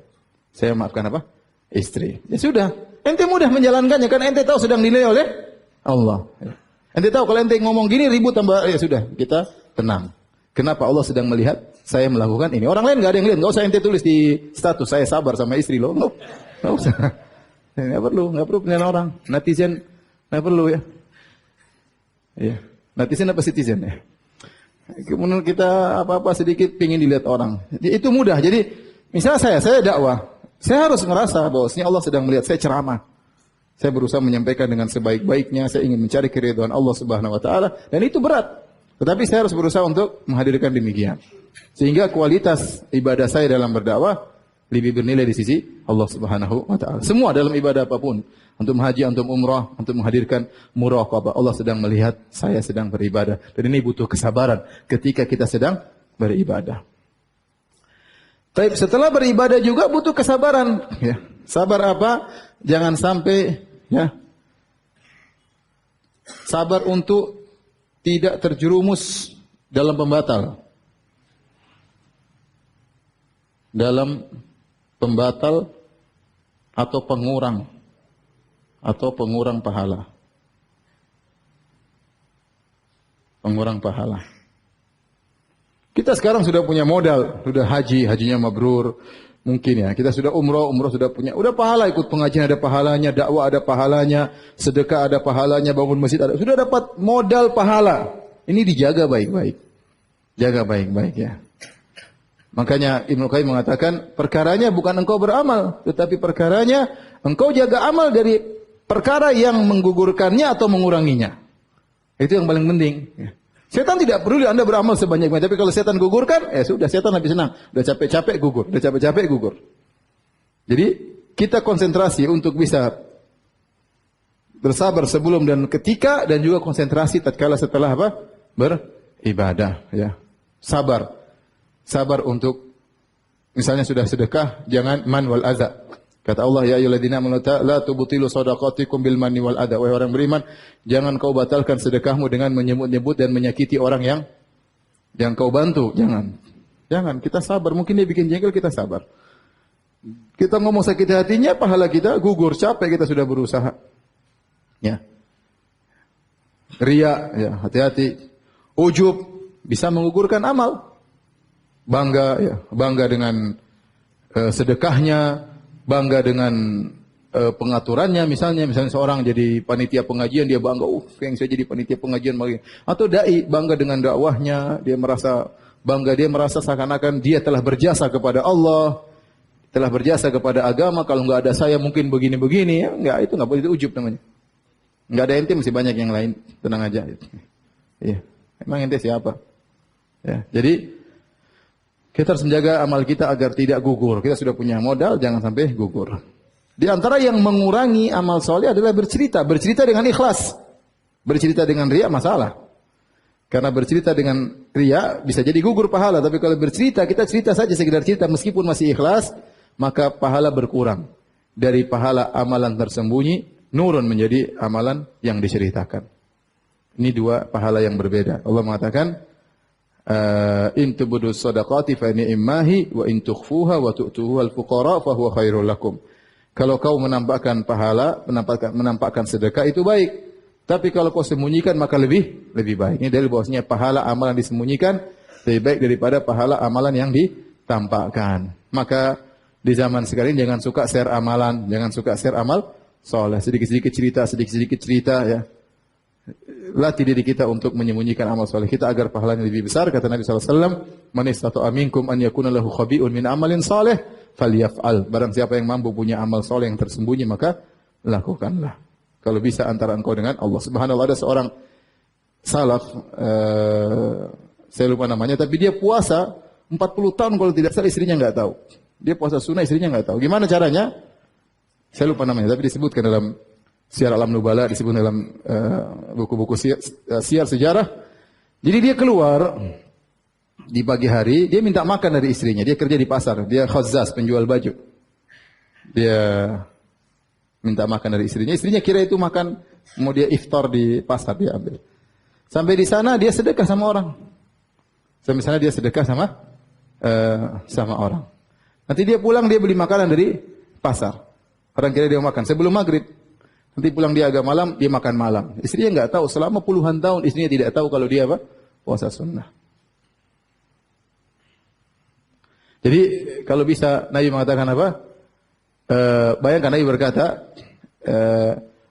Saya maafkan apa? Istri. Ya sudah. Ente mudah menjalankannya. Karena ente tahu sedang dinilai oleh Allah. Ente tahu kalau ente ngomong gini ribut tambah. Ya sudah. Kita tenang. Kenapa Allah sedang melihat saya melakukan ini. Orang lain nggak ada yang lihat. Nggak usah ente tulis di status. Saya sabar sama istri loh. Nggak usah. Nggak perlu penilaian orang. Netizen nggak perlu ya. Iya. Netizen apa citizen ya? Kemudian kita apa-apa sedikit pingin dilihat orang. Itu mudah. Jadi misalnya saya dakwah, saya harus merasa bahwasanya Allah sedang melihat saya ceramah. Saya berusaha menyampaikan dengan sebaik-baiknya. Saya ingin mencari keridhaan Allah Subhanahu Wa Taala. Dan itu berat. Tetapi saya harus berusaha untuk menghadirkan demikian. Sehingga kualitas ibadah saya dalam berdakwah lebih bernilai di sisi Allah Subhanahu wa taala. Semua dalam ibadah apapun, antum haji, antum umrah, antum menghadirkan muraqabah. Allah sedang melihat, saya sedang beribadah. Dan ini butuh kesabaran ketika kita sedang beribadah. Tapi setelah beribadah juga butuh kesabaran, ya. Sabar apa? Jangan sampai ya. Sabar untuk tidak terjerumus dalam pembatal. Dalam pembatal atau pengurang pahala. Pengurang pahala. Kita sekarang sudah punya modal, sudah haji, hajinya mabrur. Mungkin ya, kita sudah umroh, umroh sudah punya. Udah pahala, ikut pengajian ada pahalanya, dakwah ada pahalanya, sedekah ada pahalanya, bangun masjid ada. Sudah dapat modal pahala. Ini dijaga baik-baik. Jaga baik-baik ya. Makanya Ibnu Qayyim mengatakan, perkaranya bukan engkau beramal, tetapi perkaranya engkau jaga amal dari perkara yang menggugurkannya atau menguranginya. Itu yang paling penting. Ya. Setan tidak peduli Anda beramal sebanyak-banyaknya, tapi kalau setan gugurkan, sudah setan habis senang. Udah capek-capek gugur, udah capek-capek gugur. Jadi kita konsentrasi untuk bisa bersabar sebelum dan ketika, dan juga konsentrasi tatkala setelah apa? Beribadah. Ya. Sabar. Sabar untuk misalnya sudah sedekah, jangan man wal adza. Kata Allah, ya ayyuhalladzina amanu la tubtilu shadaqatikum bil manni wal adza. Wahai orang beriman, jangan kau batalkan sedekahmu dengan menyebut-nyebut dan menyakiti orang yang kau bantu. Jangan. Jangan, kita sabar. Mungkin dia bikin jengkel, kita sabar. Kita ngomong sakit hatinya, pahala kita gugur, capek kita sudah berusaha. Ya. Riya, ya, hati-hati. Ujub bisa menggugurkan amal. Bangga, ya, bangga dengan sedekahnya, bangga dengan pengaturannya, misalnya seorang jadi panitia pengajian, dia bangga, yang saya jadi panitia pengajian, atau dai bangga dengan dakwahnya, dia merasa bangga, dia merasa seakan-akan dia telah berjasa kepada Allah, telah berjasa kepada agama. Kalau nggak ada saya mungkin begini-begini, ya nggak, itu nggak boleh, itu ujub namanya. Nggak ada ente, masih banyak yang lain, tenang aja. Iya, emang ente siapa? Ya, jadi kita harus menjaga amal kita agar tidak gugur. Kita sudah punya modal, jangan sampai gugur. Di antara yang mengurangi amal soleh adalah bercerita. Bercerita dengan ikhlas. Bercerita dengan riya masalah. Karena bercerita dengan riya bisa jadi gugur pahala. Tapi kalau bercerita, kita cerita saja, sekedar cerita. Meskipun masih ikhlas, maka pahala berkurang. Dari pahala amalan tersembunyi, nurun menjadi amalan yang diceritakan. Ini dua pahala yang berbeda. Allah mengatakan, in tubdu shadaqati fa ni'mahi wa in tukhfuha wa tu'tuhu al-fuqara fa huwa khairul lakum. Kalau kau menampakkan pahala, menampakkan sedekah itu baik. Tapi kalau kau sembunyikan maka lebih baik. Ini dalil bahwasanya pahala amalan disembunyikan lebih baik daripada pahala amalan yang ditampakkan. Maka di zaman sekarang jangan suka share amalan, jangan suka share amal soleh. Sedikit-sedikit cerita ya. Latih diri kita untuk menyembunyikan amal soleh kita agar pahalanya lebih besar. Kata Nabi SAW, man istata'a minkum an yakuna lahu khabi'un min amalin soleh falyaf'al. Barang siapa yang mampu punya amal soleh yang tersembunyi, maka lakukanlah. Kalau bisa antara engkau dengan Allah. Subhanallah, ada seorang salaf, saya lupa namanya, tapi dia puasa 40 tahun kalau tidak salah, istrinya nggak tahu. Dia puasa sunnah, istrinya nggak tahu. Gimana caranya? Saya lupa namanya, tapi disebutkan dalam Syiar Alam Nubala, disebut dalam buku-buku siar sejarah. Jadi dia keluar di pagi hari, dia minta makan dari istrinya. Dia kerja di pasar, dia khazzaz, penjual baju. Dia minta makan dari istrinya. Istrinya kira itu makan, mau dia iftar di pasar, dia ambil. Sampai di sana dia sedekah sama orang. Sampai sana dia sedekah sama orang. Nanti dia pulang, dia beli makanan dari pasar. Orang kira dia makan sebelum maghrib. Nanti pulang dia agak malam, dia makan malam. Istrinya nggak tahu, selama puluhan tahun istrinya tidak tahu kalau dia apa? Puasa sunnah. Jadi kalau bisa Nabi mengatakan apa? Bayangkan Nabi berkata,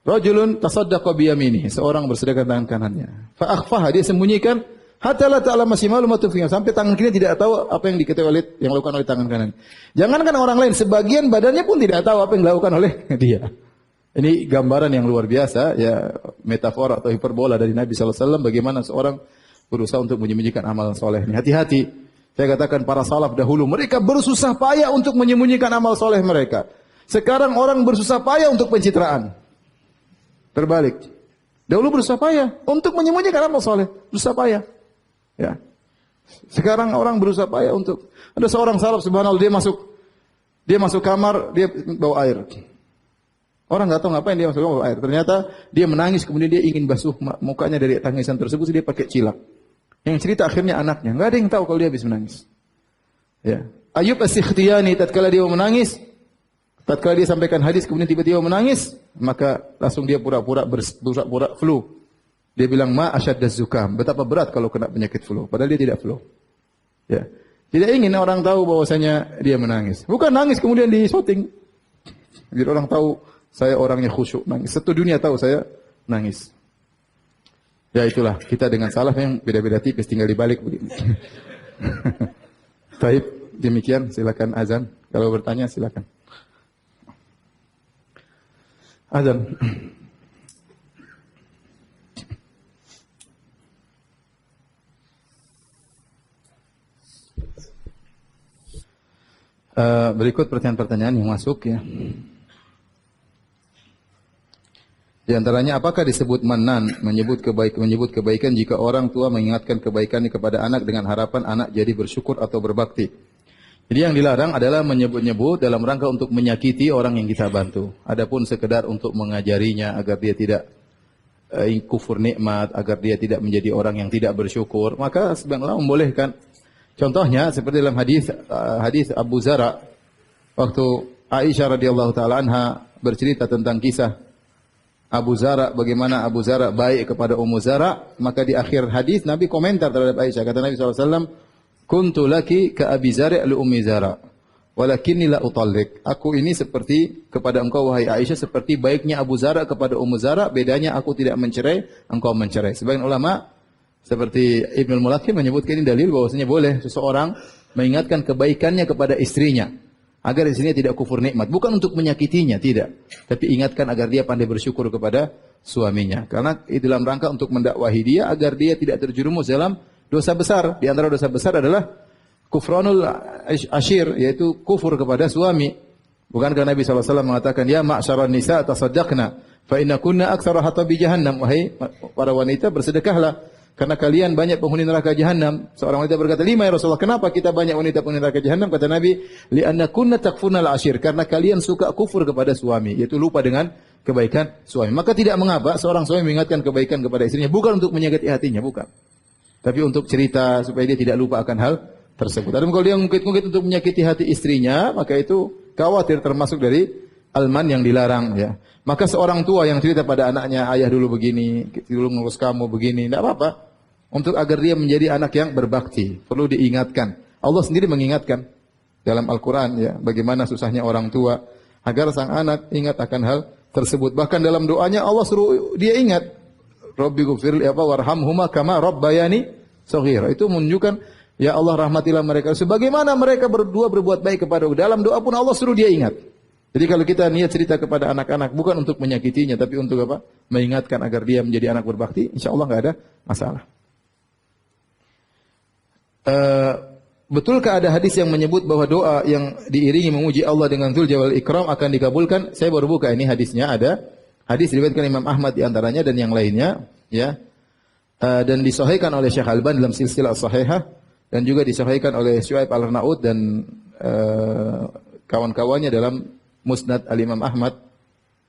rajulun tasaddaqa biyaminihi, seorang bersedekah tangan kanannya. Fa akhfaha, dia sembunyikan, hatta la ta'lama shimalu ma tunfiqu, sampai tangan kiri tidak tahu apa yang diketahui yang dilakukan oleh tangan kanan. Jangankan orang lain, sebagian badannya pun tidak tahu apa yang dilakukan oleh dia. Ini gambaran yang luar biasa, ya, metafora atau hiperbola dari Nabi SAW bagaimana seorang berusaha untuk menyembunyikan amal soleh ini. Hati-hati. Saya katakan para salaf dahulu, mereka bersusah payah untuk menyembunyikan amal soleh mereka. Sekarang orang bersusah payah untuk pencitraan. Terbalik. Dahulu bersusah payah untuk menyembunyikan amal soleh. Bersusah payah. Ya. Sekarang orang berusaha payah untuk. Ada seorang salaf, subhanallah, dia masuk kamar, dia bawa air. Orang nggak tahu ngapain dia masuk bawa air. Ternyata dia menangis, kemudian dia ingin basuh mukanya dari tangisan tersebut, dia pakai cilak. Yang cerita akhirnya anaknya. Nggak ada yang tahu kalau dia habis menangis. Ya. Ayub As-Sikhtiyani tatkala dia menangis, tatkala dia sampaikan hadis kemudian tiba-tiba menangis, maka langsung dia pura-pura flu. Dia bilang ma asyaddaz zukam, betapa berat kalau kena penyakit flu, padahal dia tidak flu. Ya. Tidak ingin orang tahu bahwasanya dia menangis. Bukan nangis kemudian di shooting. Biar orang tahu saya orangnya khusyuk nangis. Satu dunia tahu saya nangis. Ya itulah, kita dengan salaf yang beda-beda tipis, tinggal dibalik begini. Baik, demikian, silakan azan. Kalau bertanya silakan. Azan. Berikut pertanyaan-pertanyaan yang masuk ya. Di antaranya, apakah disebut manan menyebut kebaikan jika orang tua mengingatkan kebaikannya kepada anak dengan harapan anak jadi bersyukur atau berbakti. Jadi yang dilarang adalah menyebut-nyebut dalam rangka untuk menyakiti orang yang kita bantu. Adapun sekedar untuk mengajarinya agar dia tidak kufur nikmat, agar dia tidak menjadi orang yang tidak bersyukur, maka sebenarnya membolehkan. Contohnya seperti dalam hadis Abu Zara, waktu Aisyah radhiyallahu taala anha bercerita tentang kisah Abu Zara, bagaimana Abu Zara baik kepada Ummu Zara, maka di akhir hadis Nabi komentar terhadap Aisyah, kata Nabi SAW, kuntu laki ka Abi Zara' li Ummi Zara, walakinni la utallik. Aku ini seperti kepada engkau wahai Aisyah seperti baiknya Abu Zara kepada Ummu Zara, bedanya aku tidak mencerai, engkau mencerai. Sebagian ulama seperti Ibnul Mulaqqin menyebutkan ini dalil bahwasanya boleh seseorang mengingatkan kebaikannya kepada istrinya agar istrinya tidak kufur nikmat, bukan untuk menyakitinya, tidak, tapi ingatkan agar dia pandai bersyukur kepada suaminya. Karena itu dalam rangka untuk mendakwahi dia agar dia tidak terjerumus dalam dosa besar. Di antara dosa besar adalah kufranul ashir, yaitu kufur kepada suami. Bukankah Nabi SAW mengatakan, ya ma'syaran nisa tasaddaqna fa inna kunna aktsara hatabi jahannam, wahai para wanita bersedekahlah karena kalian banyak penghuni neraka jahanam. Seorang wanita berkata, 5 ya Rasulullah, kenapa kita banyak wanita penghuni neraka jahanam? Kata Nabi, li'anna kunna takfurnal ashir, karena kalian suka kufur kepada suami, yaitu lupa dengan kebaikan suami. Maka tidak mengapa seorang suami mengingatkan kebaikan kepada istrinya, bukan untuk menyakiti hatinya, bukan. Tapi untuk cerita supaya dia tidak lupa akan hal tersebut. Dan kalau dia ngungkit-ngungkit untuk menyakiti hati istrinya, maka itu khawatir termasuk dari alman yang dilarang ya. Maka seorang tua yang cerita pada anaknya, ayah dulu begini, dulu ngurus kamu begini, tidak apa-apa. Untuk agar dia menjadi anak yang berbakti, perlu diingatkan. Allah sendiri mengingatkan dalam Al-Quran ya, bagaimana susahnya orang tua agar sang anak ingat akan hal tersebut. Bahkan dalam doanya Allah suruh dia ingat, Rabbi ghfirli warhamhuma kama rabbayani shaghira. Itu menunjukkan ya Allah rahmatilah mereka sebagaimana mereka berdua berbuat baik kepadaku. Dalam doa pun Allah suruh dia ingat. Jadi kalau kita niat cerita kepada anak-anak bukan untuk menyakitinya tapi untuk apa? Mengingatkan agar dia menjadi anak berbakti, insyaallah enggak ada masalah. Betulkah ada hadis yang menyebut bahwa doa yang diiringi memuji Allah dengan Dzul Jalal wal Ikram akan dikabulkan? Saya baru buka ini hadisnya, ada hadis diriwayatkan Imam Ahmad di antaranya dan yang lainnya ya. Dan disahihkan oleh Syekh Al-Albani dalam silsilah sahihah dan juga disahihkan oleh Syuaib Al-Arnaud dan kawan-kawannya dalam Musnad Al-Imam Ahmad.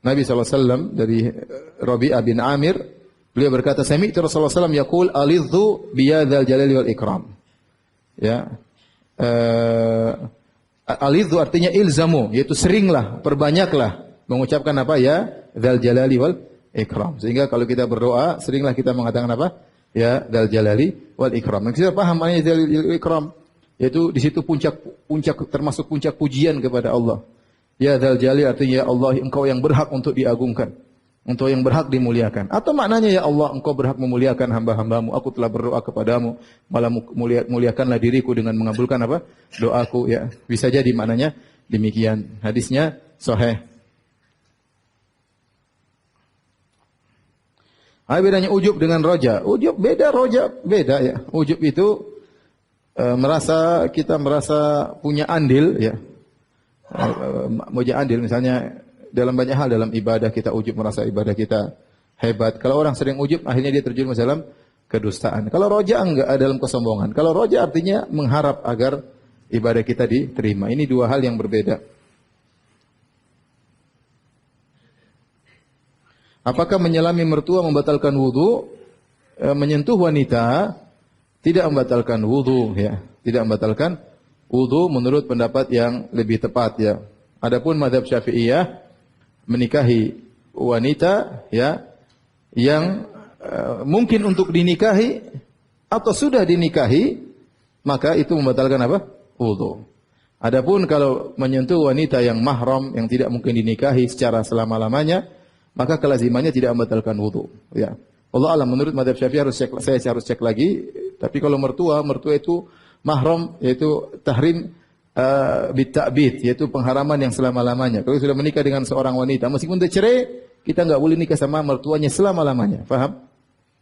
Nabi SAW dari Rabi'ah bin Amir, beliau berkata, sami'tu Rasulullah SAW yaqul alidhu biyadzal jalali wal ikram. Ya. Alidhu artinya ilzamu, yaitu seringlah, perbanyaklah mengucapkan apa ya? Dzal jalali wal ikram. Sehingga kalau kita berdoa, seringlah kita mengatakan apa? Ya, dzal jalali wal ikram. Kita paham maknanya dzal jalali wal ikram, yaitu di situ puncak termasuk puncak pujian kepada Allah. Ya dzal jalali artinya ya Allah, engkau yang berhak untuk diagungkan, engkau yang berhak dimuliakan. Atau maknanya ya Allah, engkau berhak memuliakan hamba-hambamu. Aku telah berdoa kepadamu, malah muliakanlah diriku dengan mengabulkan apa? Doaku ya. Bisa jadi maknanya demikian. Hadisnya sahih. Bedanya ujub dengan roja. Ujub beda, roja beda ya. Ujub itu kita merasa punya andil ya. Punya andil misalnya dalam banyak hal dalam ibadah kita ujub merasa ibadah kita hebat. Kalau orang sering ujub akhirnya dia terjerumus dalam kedustaan. Kalau roja enggak dalam kesombongan. Kalau roja artinya mengharap agar ibadah kita diterima. Ini dua hal yang berbeda. Apakah menyelami mertua membatalkan wudu? Menyentuh wanita tidak membatalkan wudu ya. Tidak membatalkan wudu menurut pendapat yang lebih tepat ya. Adapun mazhab Syafi'iyah menikahi wanita ya yang mungkin untuk dinikahi atau sudah dinikahi maka itu membatalkan apa? Wudu. Adapun kalau menyentuh wanita yang mahram yang tidak mungkin dinikahi secara selama-lamanya, maka kelazimannya tidak membatalkan wudu. Ya. Allah alam, menurut mazhab Syafi'i saya harus cek lagi. Tapi kalau mertua itu mahram, yaitu tahrim bitta'bid, yaitu pengharaman yang selama-lamanya. Kalau sudah menikah dengan seorang wanita, meskipun dia cerai, kita nggak boleh nikah sama mertuanya selama-lamanya. Paham?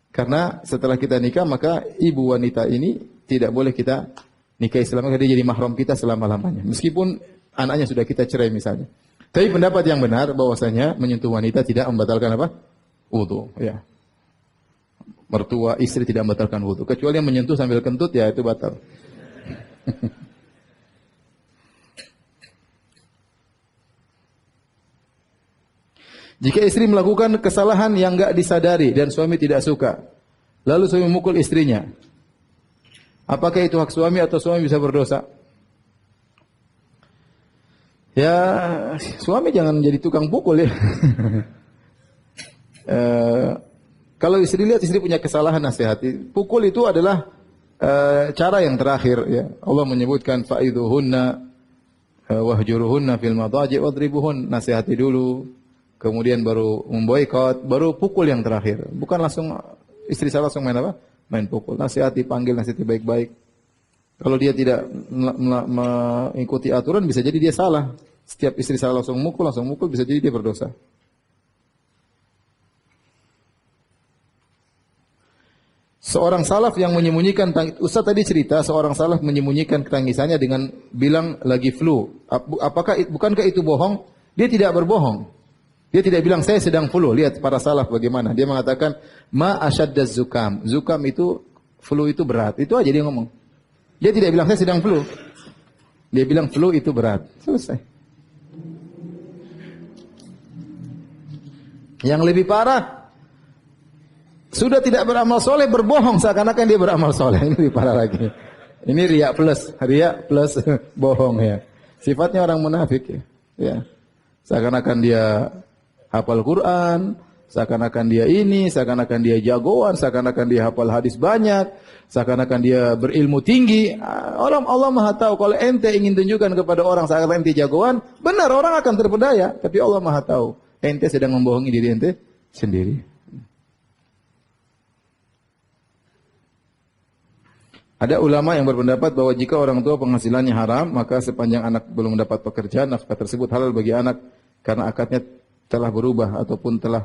Karena setelah kita nikah, maka ibu wanita ini tidak boleh kita nikahi selama-lamanya, dia jadi mahram kita selama-lamanya. Meskipun anaknya sudah kita cerai misalnya. Tapi pendapat yang benar bahwasanya menyentuh wanita tidak membatalkan apa? Wudu, ya. Mertua istri tidak membatalkan wudu, kecuali yang menyentuh sambil kentut, ya itu batal. Jika istri melakukan kesalahan yang enggak disadari dan suami tidak suka, lalu suami memukul istrinya, apakah itu hak suami atau suami bisa berdosa? Ya, suami jangan jadi tukang pukul ya. Kalau istri lihat istri punya kesalahan, nasihati. Pukul itu adalah cara yang terakhir. Ya. Allah menyebutkan fa'idhuhunna wahjuruhunna fil madaji' wadribuhun. Nasihati dulu, kemudian baru memboikot, baru pukul yang terakhir. Bukan langsung istri saya langsung main apa? Main pukul. Nasihati, panggil, nasihati baik-baik. Kalau dia tidak mengikuti aturan, bisa jadi dia salah. Setiap istri salah langsung mukul, bisa jadi dia berdosa. Seorang salaf yang menyembunyikan Ustaz tadi cerita seorang salaf menyembunyikan tangisannya dengan bilang lagi flu. Bukankah itu bohong? Dia tidak berbohong. Dia tidak bilang saya sedang flu. Lihat para salaf bagaimana. Dia mengatakan ma asyaddaz zukam. Zukam itu flu itu berat. Itu aja dia ngomong. Dia tidak bilang saya sedang flu. Dia bilang flu itu berat. Selesai. Yang lebih parah, sudah tidak beramal soleh, berbohong seakan-akan dia beramal soleh. Ini lebih parah lagi. Ini riya plus bohong ya. Sifatnya orang munafik ya. Ya. Seakan-akan dia hafal Quran, seakan-akan dia ini, seakan-akan dia jagoan, seakan-akan dia hafal hadis banyak, seakan-akan dia berilmu tinggi. Allah Maha tahu. Kalau ente ingin tunjukkan kepada orang seakan-akan ente jagoan, benar orang akan terpedaya. Tapi Allah Maha tahu. Ente sedang membohongi diri ente sendiri. Ada ulama yang berpendapat bahwa jika orang tua penghasilannya haram, maka sepanjang anak belum mendapat pekerjaan, nafkah tersebut halal bagi anak karena akadnya telah berubah ataupun telah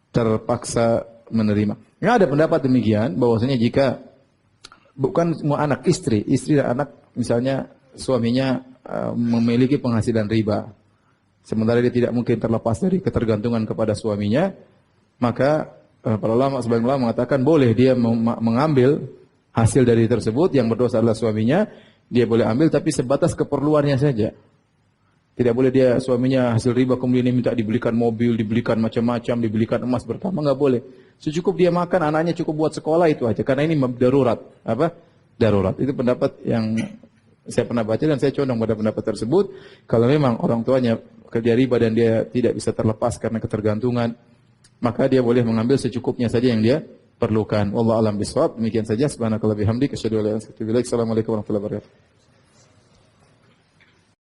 terpaksa menerima. Ya, ada pendapat demikian bahwasanya jika bukan semua anak, istri dan anak misalnya suaminya memiliki penghasilan riba, sementara dia tidak mungkin terlepas dari ketergantungan kepada suaminya, maka para ulama sebagian ulama mengatakan boleh dia mengambil hasil dari tersebut, yang berdosa adalah suaminya, dia boleh ambil tapi sebatas keperluannya saja. Tidak boleh dia suaminya hasil riba kemudian dia minta dibelikan mobil, dibelikan macam-macam, dibelikan emas bertambah, enggak boleh. Secukup dia makan, anaknya cukup buat sekolah itu aja, karena ini darurat. Apa? Darurat. Itu pendapat yang saya pernah baca dan saya condong pada pendapat tersebut. Kalau memang orang tuanya kerja riba dan dia tidak bisa terlepas karena ketergantungan, maka dia boleh mengambil secukupnya saja yang dia perlukan. Wallahu a'lam bishawab. Demikian saja. Subhanakallah bihamdik asyhadu an la ilaha illa anta astaghfiruka wa atubu ilaik. Assalamualaikum warahmatullahi wabarakatuh.